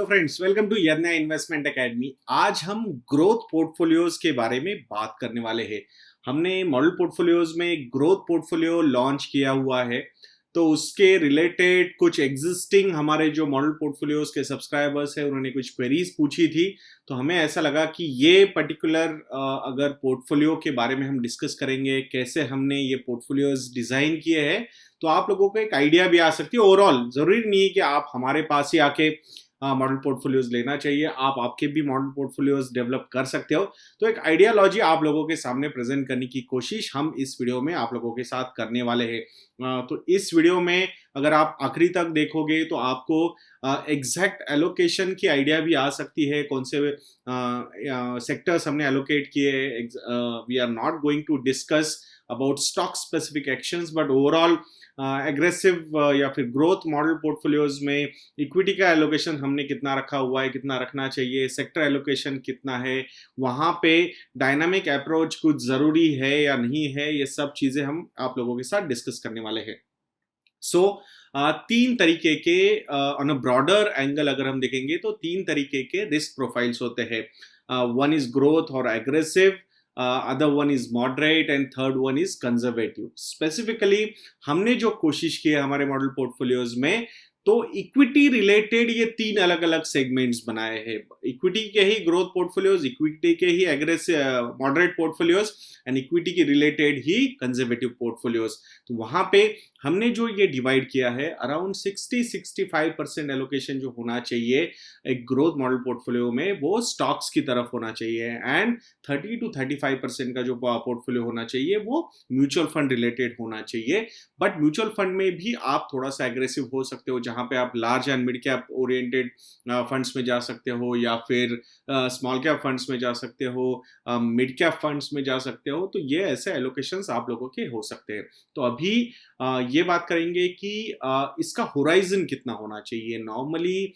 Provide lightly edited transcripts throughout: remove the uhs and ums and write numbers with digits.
Hello friends, welcome to Yadnya investment academy. आज हम growth portfolios के बारे में बात करने वाले हैं। हमने मॉडल पोर्टफोलियोज में ग्रोथ पोर्टफोलियो लॉन्च किया हुआ है, तो उसके रिलेटेड कुछ एग्जिस्टिंग हमारे जो मॉडल पोर्टफोलियोज के सब्सक्राइबर्स हैं उन्होंने कुछ क्वेरीज पूछी थी। तो हमें ऐसा लगा कि ये पर्टिकुलर अगर पोर्टफोलियो के बारे में हम डिस्कस करेंगे, कैसे हमने ये पोर्टफोलियोज डिजाइन किए हैं, तो आप लोगों को एक आइडिया भी आ सकती है। ओवरऑल जरूरी नहीं है कि आप हमारे पास ही आके मॉडल पोर्टफोलियोज लेना चाहिए, आप आपके भी मॉडल पोर्टफोलियोज डेवलप कर सकते हो। तो एक आइडियालॉजी आप लोगों के सामने प्रेजेंट करने की कोशिश हम इस वीडियो में आप लोगों के साथ करने वाले हैं। तो इस वीडियो में अगर आप आखिरी तक देखोगे तो आपको एग्जैक्ट एलोकेशन की आइडिया भी आ सकती है, कौन से सेक्टर्स हमने एलोकेट किए। We are not going to discuss about stock specific actions, but overall aggressive या फिर ग्रोथ मॉडल पोर्टफोलियोज में इक्विटी का एलोकेशन हमने कितना रखा हुआ है, कितना रखना चाहिए, सेक्टर एलोकेशन कितना है, वहां पे डायनामिक अप्रोच कुछ जरूरी है या नहीं है, ये सब चीजें हम आप लोगों के साथ डिस्कस करने वाले हैं। सो तीन तरीके के ऑन अ ब्रॉडर एंगल अगर हम देखेंगे तो तीन तरीके के रिस्क प्रोफाइल्स होते हैं। वन इज ग्रोथ और aggressive, other one is moderate and third one is conservative. Specifically हमने जो कोशिश की है हमारे मॉडल पोर्टफोलियोज में, तो इक्विटी रिलेटेड ये तीन अलग अलग सेगमेंट्स बनाए हैं। इक्विटी के ही ग्रोथ पोर्टफोलियोज, इक्विटी के ही aggressive moderate portfolios and equity के रिलेटेड ही कंजर्वेटिव पोर्टफोलियोज। तो वहां पे हमने जो ये डिवाइड किया है, अराउंड 60-65% एलोकेशन जो होना चाहिए एक ग्रोथ मॉडल पोर्टफोलियो में, वो स्टॉक्स की तरफ होना चाहिए, एंड 30-35% का जो पोर्टफोलियो होना चाहिए वो म्यूचुअल फंड रिलेटेड होना चाहिए। बट म्यूचुअल फंड में भी आप थोड़ा सा एग्रेसिव हो सकते हो, जहां पे आप large and mid cap oriented funds में जा सकते हो, या फिर स्मॉल कैप फंड्स में जा सकते हो, मिड कैप फंड्स में जा सकते हो। तो ये ऐसे एलोकेशंस आप लोगों के हो सकते हैं। तो अभी ये बात करेंगे कि इसका होराइजन कितना होना चाहिए। नॉर्मली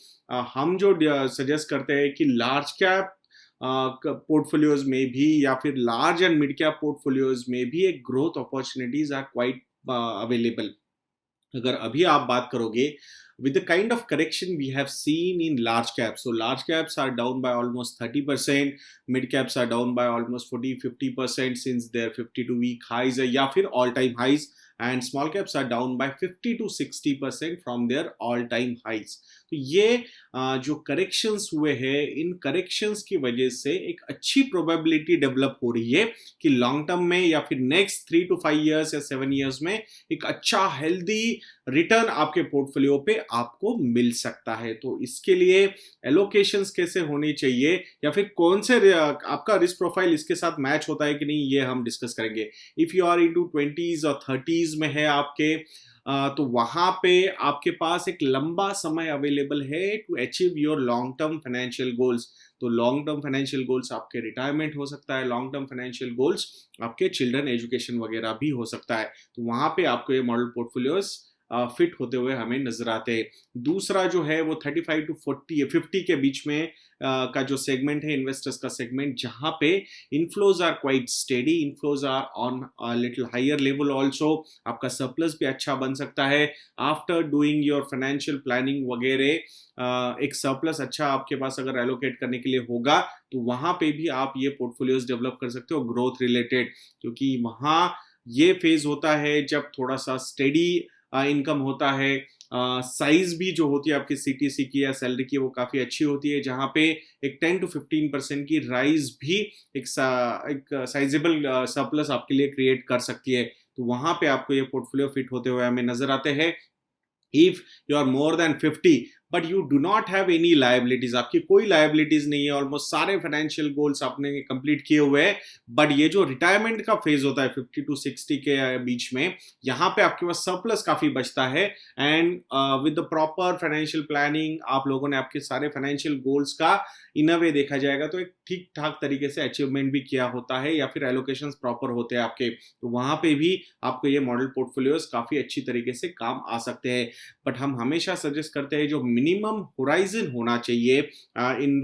हम जो सजेस्ट करते हैं कि लार्ज कैप पोर्टफोलियोज में भी या फिर large and mid cap portfolios में भी एक growth opportunities are quite available. अगर अभी आप बात करोगे with the kind of correction we have seen in large caps, so large caps are down by almost 30%, mid caps are down by almost 40-50% since their 52-week highs या फिर all time highs, and small caps are down by 50-60% from their all time highs. तो ये जो corrections हुए हैं, इन corrections की वजह से एक अच्छी प्रोबेबिलिटी डेवलप हो रही है कि लॉन्ग टर्म में या फिर नेक्स्ट 3 to 5 years या 7 years में एक अच्छा हेल्दी रिटर्न आपके पोर्टफोलियो पे आपको मिल सकता है। तो इसके लिए एलोकेशंस कैसे होनी चाहिए, या फिर कौन से आपका रिस्क प्रोफाइल इसके साथ मैच होता है कि नहीं, ये हम डिस्कस करेंगे। If you are into 20s और 30s में है आपके, तो वहां पे आपके पास एक लंबा समय अवेलेबल है to achieve your long term financial goals. तो लॉन्ग टर्म फाइनेंशियल गोल्स आपके रिटायरमेंट हो सकता है, लॉन्ग टर्म फाइनेंशियल गोल्स आपके चिल्ड्रन एजुकेशन वगैरह भी हो सकता है। तो वहां पे आपको ये मॉडल पोर्टफोलियोज फिट होते हुए हमें नजर आते हैं। दूसरा जो है वो 35 to 50 के बीच में का जो सेगमेंट है, इन्वेस्टर्स का सेगमेंट, जहां पे inflows are quite steady, inflows are on little higher level also. आपका सरप्लस भी अच्छा बन सकता है after doing your financial planning वगैरह। एक सरप्लस अच्छा आपके पास अगर एलोकेट करने के लिए होगा, तो वहां पे भी आप ये पोर्टफोलियोज डेवलप कर सकते हो ग्रोथ रिलेटेड, क्योंकि वहां ये फेज होता है जब थोड़ा सा स्टेडी इनकम होता है। साइज भी जो होती है आपकी सीटीसी की या सैलरी की, वो काफी अच्छी होती है, जहां पे एक 10 to 15% की राइज भी एक साइजेबल सरप्लस आपके लिए क्रिएट कर सकती है। तो वहां पे आपको ये पोर्टफोलियो फिट होते हुए हमें नजर आते हैं। If you are more than 50 but you do not have any liabilities, आपकी कोई लायबिलिटीज नहीं है, ऑलमोस्ट सारे फाइनेंशियल गोल्स आपने कंप्लीट किए हुए हैं, बट ये जो रिटायरमेंट का फेज होता है 50 to 60 के बीच में, यहाँ पे आपके पास सरप्लस काफी बचता है, and with the proper financial planning आप लोगों ने आपके सारे फाइनेंशियल गोल्स का इन अ वे देखा जाएगा तो एक ठीक ठाक तरीके से अचीवमेंट भी किया होता है, या फिर एलोकेशंस प्रॉपर होते हैं आपके। तो वहां पे भी आपको ये मॉडल पोर्टफोलियोज काफी अच्छी तरीके से काम आ सकते हैं। बट हम हमेशा सजेस्ट करते हैं जो मिनिमम होराइजन होना चाहिए इन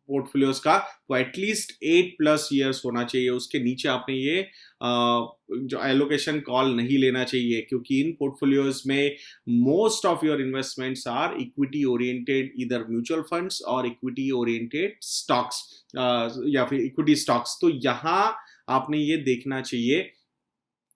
पोर्टफोलियोज का वो एटलीस्ट 8+ ईयर्स होना चाहिए, उसके नीचे आपने ये जो एलोकेशन कॉल नहीं लेना चाहिए, क्योंकि इन पोर्टफोलियोज में most of your investments are equity oriented, इधर म्यूचुअल फंड्स और इक्विटी ओरिएंटेड स्टॉक्स या फिर इक्विटी स्टॉक्स। तो यहाँ आपने ये देखना चाहिए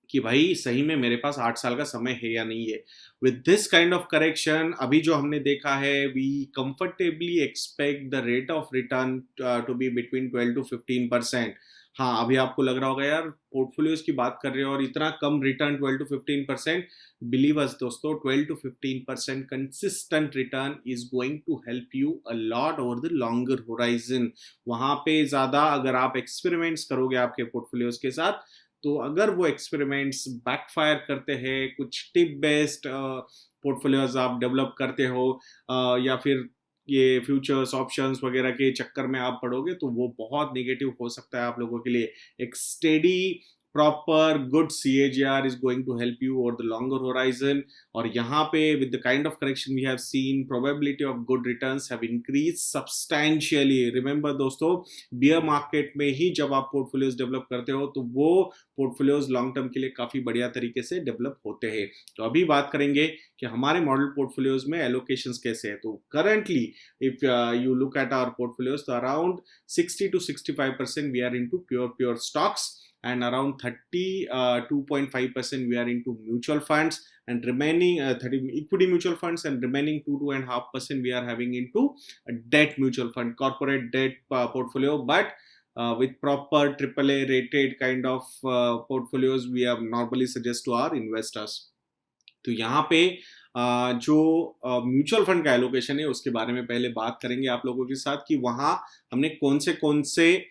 कि भाई सही में मेरे पास 8 साल का समय है या नहीं है। With this kind of correction अभी जो हमने देखा है, we comfortably expect the rate of return to be between 12 to 15%। हाँ, अभी आपको लग रहा होगा यार पोर्टफोलियोज की बात कर रहे हो और इतना कम रिटर्न 12 to 15%। बिलीव अस दोस्तों, 12 to 15% consistent return is going to help you a lot over the longer horizon. वहां पे ज्यादा अगर आप एक्सपेरिमेंट्स करोगे आपके पोर्टफोलियोज के साथ, तो अगर वो एक्सपेरिमेंट्स बैकफायर करते हैं, कुछ टिप बेस्ड पोर्टफोलियोज आप डेवलप करते हो या फिर ये फ्यूचर्स ऑप्शंस वगैरह के चक्कर में आप पड़ोगे, तो वो बहुत नेगेटिव हो सकता है आप लोगों के लिए। एक steady proper good CAGR is going to help you over the longer horizon। और यहाँ पे with the kind of correction we have seen, probability of good returns have increased substantially। Remember दोस्तों, bear market में ही जब आप portfolios develop करते हो तो वो पोर्टफोलियोज लॉन्ग टर्म के लिए काफी बढ़िया तरीके से डेवलप होते हैं। तो अभी बात करेंगे कि हमारे मॉडल पोर्टफोलियोज में एलोकेशंस कैसे है। तो currently if you look at our portfolios, तो around 60 to 65% we are into pure stocks, and around 32.5% we are into mutual funds, and remaining 30 equity mutual funds, and remaining 2.5% we are having into a debt mutual fund, corporate debt portfolio, but with proper AAA rated kind of portfolios we have normally suggest to our investors। तो यहाँ पे जो mutual fund का allocation है उसके बारे में पहले बात करेंगे आप लोगों के साथ कि वहाँ हमने कौन से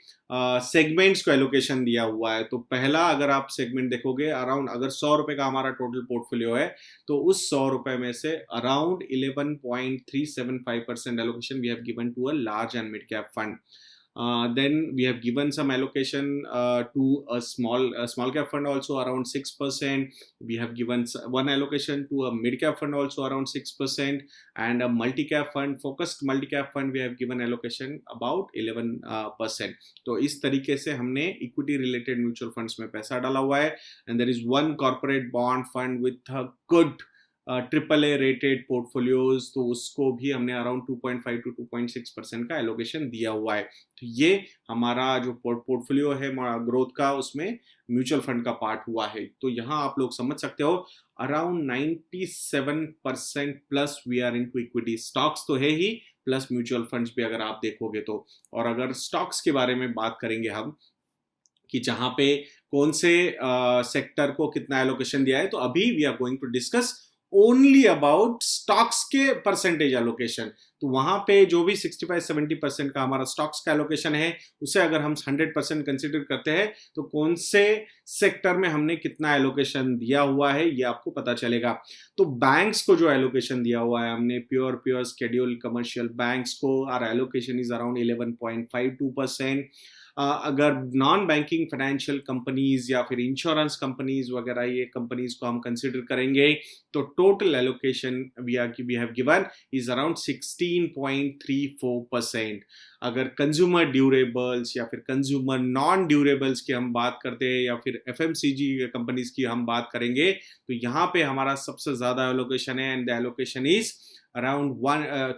सेगमेंट्स को एलोकेशन दिया हुआ है। तो पहला अगर आप सेगमेंट देखोगे, अराउंड अगर 100 रुपए का हमारा टोटल पोर्टफोलियो है, तो उस 100 रुपए में से around 11.375% allocation we have given to a large and mid cap fund. Then we have given some allocation to a small cap fund also around 6%. We have given one allocation to a mid cap fund also around 6%, and a multi cap fund, focused multi cap fund, we have given allocation about 11%। तो इस तरीके से हमने equity related mutual funds में पैसा डाला हुआ है। And there is one corporate bond fund with a good AAA rated portfolios, तो उसको भी हमने अराउंड 2.5 to 2.6% का एलोकेशन दिया हुआ है। तो ये हमारा जो पोर्टफोलियो है ग्रोथ का, उसमें म्यूचुअल फंड का पार्ट हुआ है। तो यहाँ आप लोग समझ सकते हो around 97% plus we are into equity. Stocks तो है ही, प्लस म्यूचुअल फंड्स भी अगर आप देखोगे तो। और अगर स्टॉक्स के बारे में बात करेंगे हम कि जहां पे कौन से सेक्टर को कितना एलोकेशन दिया है, तो अभी we are going to discuss only about stocks के परसेंटेज एलोकेशन। तो वहां पे जो भी 65-70% का हमारा स्टॉक्स का एलोकेशन है, उसे अगर हम 100% कंसिडर करते हैं, तो कौन से सेक्टर में हमने कितना एलोकेशन दिया हुआ है ये आपको पता चलेगा। तो बैंक्स को जो एलोकेशन दिया हुआ है हमने, प्योर शेड्यूल कमर्शियल बैंक्स को, आर एलोकेशन इज अराउंड 11.52%। अगर नॉन बैंकिंग फाइनेंशियल कंपनीज या फिर इंश्योरेंस कंपनीज वगैरह, ये कंपनीज को हम कंसिडर करेंगे, तो total allocation we have given is around 16.34%। अगर कंज्यूमर ड्यूरेबल्स या फिर कंज्यूमर नॉन ड्यूरेबल्स की हम बात करते हैं, या फिर FMCG कंपनीज की हम बात करेंगे, तो यहाँ पे हमारा सबसे ज्यादा एलोकेशन है, and the allocation is around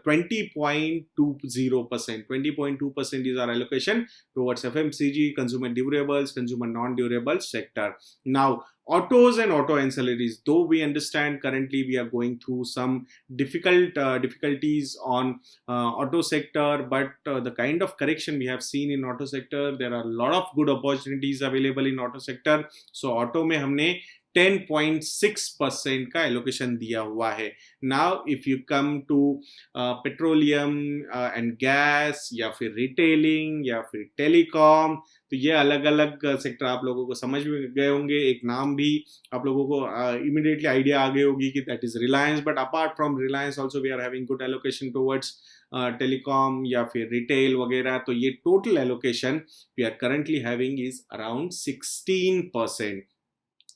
20.20%. 20.2% is our allocation towards FMCG, consumer durables, consumer non-durable sector. Now, autos and auto ancillaries, though we understand currently we are going through some difficulties on auto sector, but the kind of correction we have seen in auto sector, there are a lot of good opportunities available in auto sector। So auto में हमने 10.6% का allocation दिया हुआ है। Now if you come to petroleum and gas, या फिर retailing, या फिर टेलीकॉम, तो ये अलग अलग सेक्टर आप लोगों को समझ में गए होंगे। एक नाम भी आप लोगों को इमीडिएटली आइडिया आ गई होगी कि that is Reliance. But apart from Reliance also we are having good allocation towards telecom या फिर रिटेल वगैरह। तो ये total allocation we are currently having is around 16%।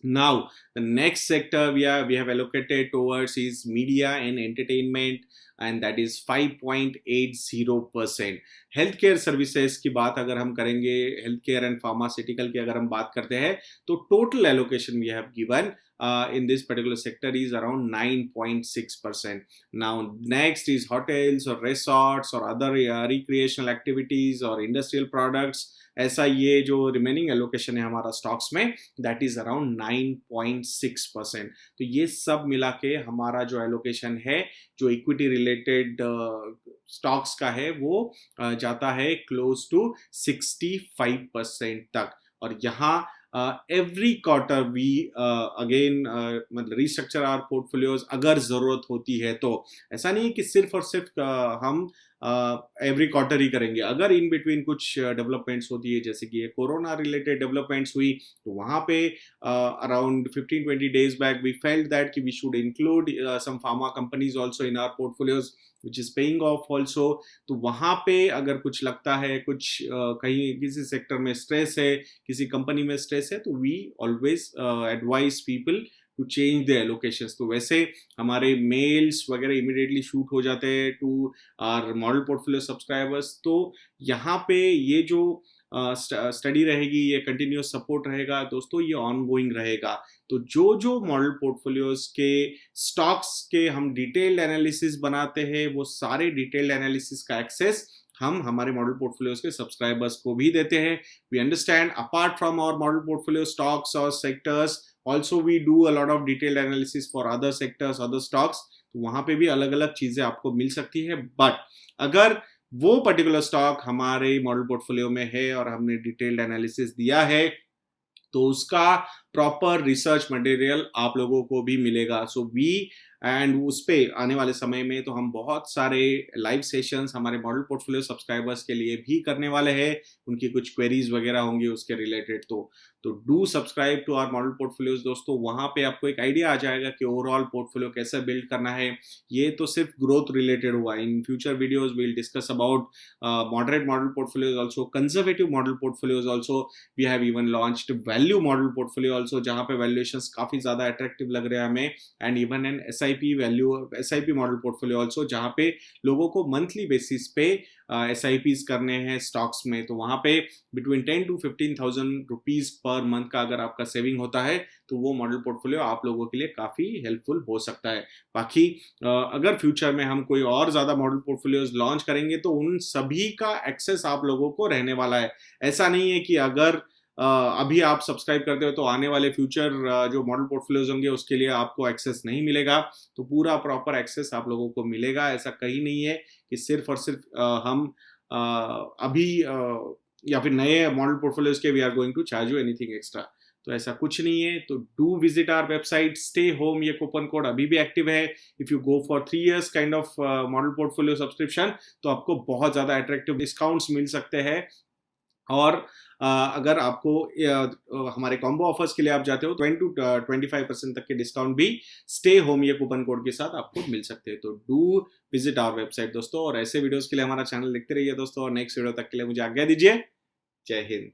Now, the next sector we have allocated towards is media and entertainment, and that is 5.80%. Health care services की बात अगर हम करेंगे, हेल्थ केयर एंड फार्मास्यूटिकल की अगर हम बात करते हैं, तो total allocation we have given in this particular sector is around 9.6%. Now, next is hotels or resorts or other recreational activities or industrial products. ऐसा ये जो रिमेनिंग एलोकेशन है हमारा स्टॉक्स में, दैट इज अराउंड 9.6%. तो ये सब मिला के हमारा जो एलोकेशन है, जो इक्विटी रिलेटेड स्टॉक्स का है, वो जाता है क्लोज टू 65% तक. और यहाँ एवरी क्वार्टर वी अगेन मतलब रिस्ट्रक्चर आवर पोर्टफोलियोज अगर जरूरत होती है तो. ऐसा नहीं है कि सिर्फ और सिर्फ हम एवरी क्वार्टर ही करेंगे. अगर इन बिटवीन कुछ डेवलपमेंट्स होती है, जैसे कि ये कोरोना रिलेटेड डेवलपमेंट्स हुई, तो वहाँ पे around 15-20 days back we felt that कि we should include some pharma companies also in our portfolios which is paying off also. तो वहाँ पे अगर कुछ लगता है, कुछ कहीं किसी सेक्टर में स्ट्रेस है, किसी कंपनी में स्ट्रेस है, तो we always advise people to change the allocations. तो वैसे हमारे मेल्स वगैरह इमीडिएटली शूट हो जाते हैं to our model portfolio subscribers. तो यहाँ पे ये जो स्टडी रहेगी, ये कंटिन्यूस सपोर्ट रहेगा दोस्तों, ये ऑन गोइंग रहेगा. तो जो मॉडल पोर्टफोलियोज के स्टॉक्स के हम डिटेल्ड एनालिसिस बनाते हैं, वो सारे डिटेल्ड एनालिसिस का एक्सेस हम हमारे मॉडल पोर्टफोलियोज के सब्सक्राइबर्स को भी देते हैं. We understand apart from our model portfolio stocks और sectors, also we do a lot of detailed analysis for other sectors, other stocks. तो वहां पे भी अलग अलग चीजें आपको मिल सकती है. बट अगर वो पर्टिकुलर स्टॉक हमारे मॉडल पोर्टफोलियो में है और हमने डिटेल्ड एनालिसिस दिया है, तो उसका प्रॉपर रिसर्च मटेरियल आप लोगों को भी मिलेगा. सो वी एंड उस पे आने वाले समय में तो हम बहुत सारे लाइव सेशंस हमारे मॉडल पोर्टफोलियो सब्सक्राइबर्स के लिए भी करने वाले हैं. उनकी कुछ क्वेरीज वगैरह होंगी उसके रिलेटेड. तो do subscribe to our model portfolios दोस्तों. वहां पे आपको एक आइडिया आ जाएगा कि ओवरऑल पोर्टफोलियो कैसे बिल्ड करना है. ये तो सिर्फ ग्रोथ रिलेटेड हुआ. In future videos we will discuss about moderate model portfolios also, conservative model portfolios also. We have even launched value model portfolio also, जहां पे वैल्यूएशंस काफी ज्यादा अट्रैक्टिव लग रहे हैं हमें. And even an SIP model portfolio also, जहां पे लोगों को मंथली बेसिस पे SIPs करने हैं स्टॉक्स में. तो वहां पे between 10 to 15,000 rupees per month का अगर आपका सेविंग होता है, तो वो मॉडल पोर्टफोलियो आप लोगों के लिए काफी हेल्पफुल हो सकता है. बाकी अगर फ्यूचर में हम कोई और ज्यादा मॉडल पोर्टफोलियोज लॉन्च करेंगे, तो उन सभी का एक्सेस आप लोगों को रहने वाला है. ऐसा नहीं है कि अगर अभी आप सब्सक्राइब करते हो तो आने वाले फ्यूचर जो मॉडल पोर्टफोलियोज होंगे उसके लिए आपको एक्सेस नहीं मिलेगा. तो पूरा प्रॉपर एक्सेस आप लोगों को मिलेगा. ऐसा कहीं नहीं है कि सिर्फ और सिर्फ हम अभी या फिर नए मॉडल पोर्टफोलियोज के we are going to charge you anything extra. तो ऐसा कुछ नहीं है. तो do visit our website stay home. ये कूपन कोड अभी भी एक्टिव है. If you go for 3 years kind of model portfolio subscription, तो आपको बहुत ज्यादा अट्रैक्टिव डिस्काउंट्स मिल सकते हैं. और अगर आपको हमारे कॉम्बो ऑफर्स के लिए आप जाते हो, 20 to 25% तक के डिस्काउंट भी स्टे होम ये कूपन कोड के साथ आपको मिल सकते हैं. तो डू विजिट आवर वेबसाइट दोस्तों. और ऐसे वीडियोस के लिए हमारा चैनल देखते रहिए दोस्तों. और नेक्स्ट वीडियो तक के लिए मुझे आज्ञा दीजिए. जय हिंद.